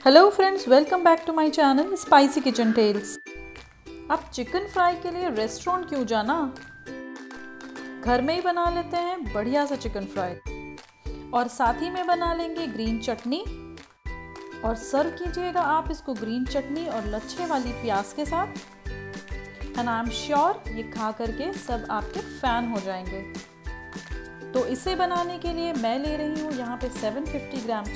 Hello friends, welcome back to my channel spicy kitchen tales. अब chicken fry के लिए restaurant क्यों जाना, घर में ही बना लेते हैं बढ़िया सा चिकन फ्राई। और साथ ही में बना लेंगे ग्रीन चटनी और सर्व कीजिएगा आप इसको ग्रीन चटनी और लच्छे वाली प्याज के साथ। एंड आई एम श्योर ये खा करके सब आपके फैन हो जाएंगे। तो इसे बनाने के लिए मैं ले रही हूँ यहाँ पे 750 ग्राम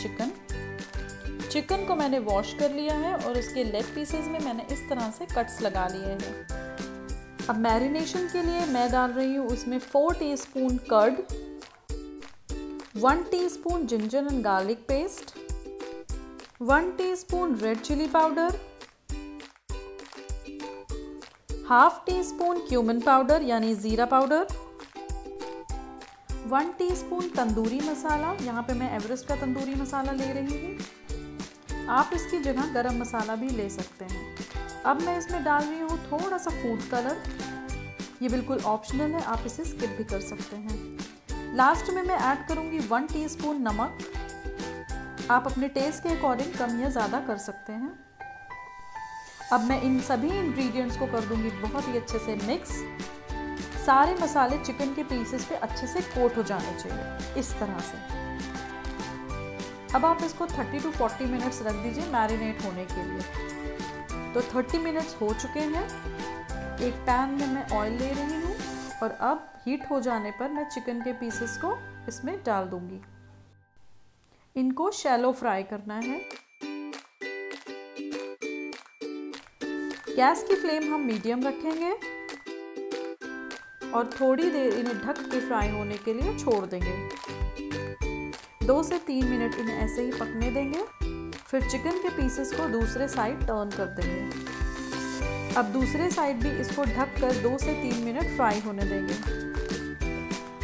चिकन को मैंने वॉश कर लिया है और उसके लेग पीसेस में मैंने इस तरह से कट्स लगा लिए हैं। अब मैरिनेशन के लिए मैं डाल रही हूँ उसमें 4 teaspoon curd, 1 teaspoon ginger and garlic paste, 1 teaspoon red chilli powder, half teaspoon cumin powder यानी जीरा पाउडर, 1 टीस्पून तंदूरी मसाला। यहाँ पे मैं एवरेस्ट का तंदूरी मसाला ले रही हूँ, आप इसकी जगह गरम मसाला भी ले सकते हैं। अब मैं इसमें डाल रही हूँ थोड़ा सा फूड कलर, ये बिल्कुल ऑप्शनल है, आप इसे स्किप भी कर सकते हैं। लास्ट में मैं ऐड करूँगी 1 टीस्पून नमक, आप अपने टेस्ट के अकॉर्डिंग कम या ज़्यादा कर सकते हैं। अब मैं इन सभी इंग्रेडिएंट्स को कर दूँगी बहुत ही अच्छे से मिक्स। सारे मसाले चिकन के पीसेस पे अच्छे से कोट हो जाने चाहिए इस तरह से। अब आप इसको 30 to 40 मिनट्स रख दीजिए मैरिनेट होने के लिए। तो 30 मिनट्स हो चुके हैं। एक पैन में मैं ऑयल ले रही हूँ और अब हीट हो जाने पर मैं चिकन के पीसेस को इसमें डाल दूंगी। इनको शैलो फ्राई करना है। गैस की फ्लेम हम मीडियम रखेंगे और थोड़ी देर इन्हें ढक के फ्राई होने के लिए छोड़ देंगे। 2 से 3 मिनट इन्हें ऐसे ही पकने देंगे। फिर चिकन के पीसेस को दूसरे साइड टर्न कर देंगे। अब दूसरे साइड भी इसको ढककर 2 से 3 मिनट फ्राई होने देंगे।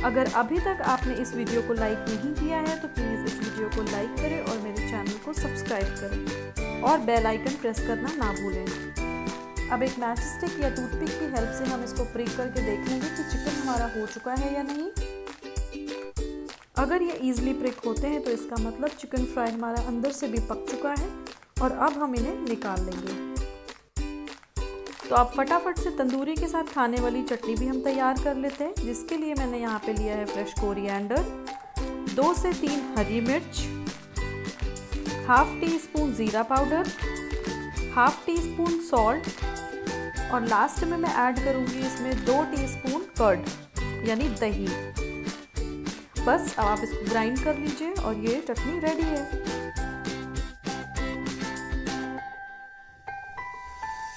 अगर अभी तक आपने इस वीडियो को लाइक नहीं किया है तो प्लीज़ इस वीडियो को लाइक करें और मेरे चैनल को सब्सक्राइब करें और बेल आइकन प्रेस करना ना भूलें। अब एक मैच स्टिक या टूथपिक की हेल्प से हम इसको प्रिक करके देख लेंगे कि चिकन हमारा हो चुका है या नहीं। अगर ये ईजिली प्रिक होते हैं तो इसका मतलब चिकन फ्राई हमारा अंदर से भी पक चुका है और अब हम इन्हें निकाल लेंगे। तो अब फटाफट से तंदूरी के साथ खाने वाली चटनी भी हम तैयार कर लेते हैं, जिसके लिए मैंने यहाँ पे लिया है फ्रेश कोरिएंडर, 2 से 3 हरी मिर्च, हाफ टी स्पून ज़ीरा powder, half tea spoon salt और लास्ट में मैं ऐड करूँगी इसमें 2 टीस्पून कर्ड यानी दही। बस अब आप इसको ग्राइंड कर लीजिए और ये चटनी रेडी है।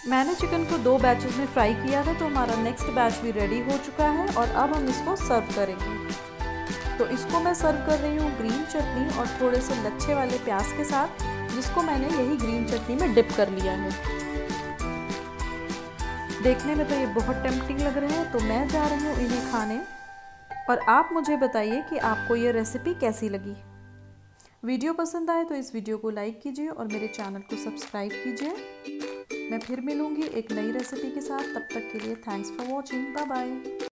मैंने चिकन को 2 बैचेस में फ्राई किया था, तो हमारा नेक्स्ट बैच भी रेडी हो चुका है और अब हम इसको सर्व करेंगे। तो इसको मैं सर्व कर रही हूँ ग्रीन चटनी और थोड़े से लच्छे वाले प्याज के साथ, जिसको मैंने यही ग्रीन चटनी में डिप कर लिया है। देखने में तो ये बहुत टेम्पटिंग लग रहे हैं, तो मैं जा रही हूँ इन्हें खाने और आप मुझे बताइए कि आपको ये रेसिपी कैसी लगी। वीडियो पसंद आए तो इस वीडियो को लाइक कीजिए और मेरे चैनल को सब्सक्राइब कीजिए। मैं फिर मिलूंगी एक नई रेसिपी के साथ, तब तक के लिए thanks for watching, bye bye.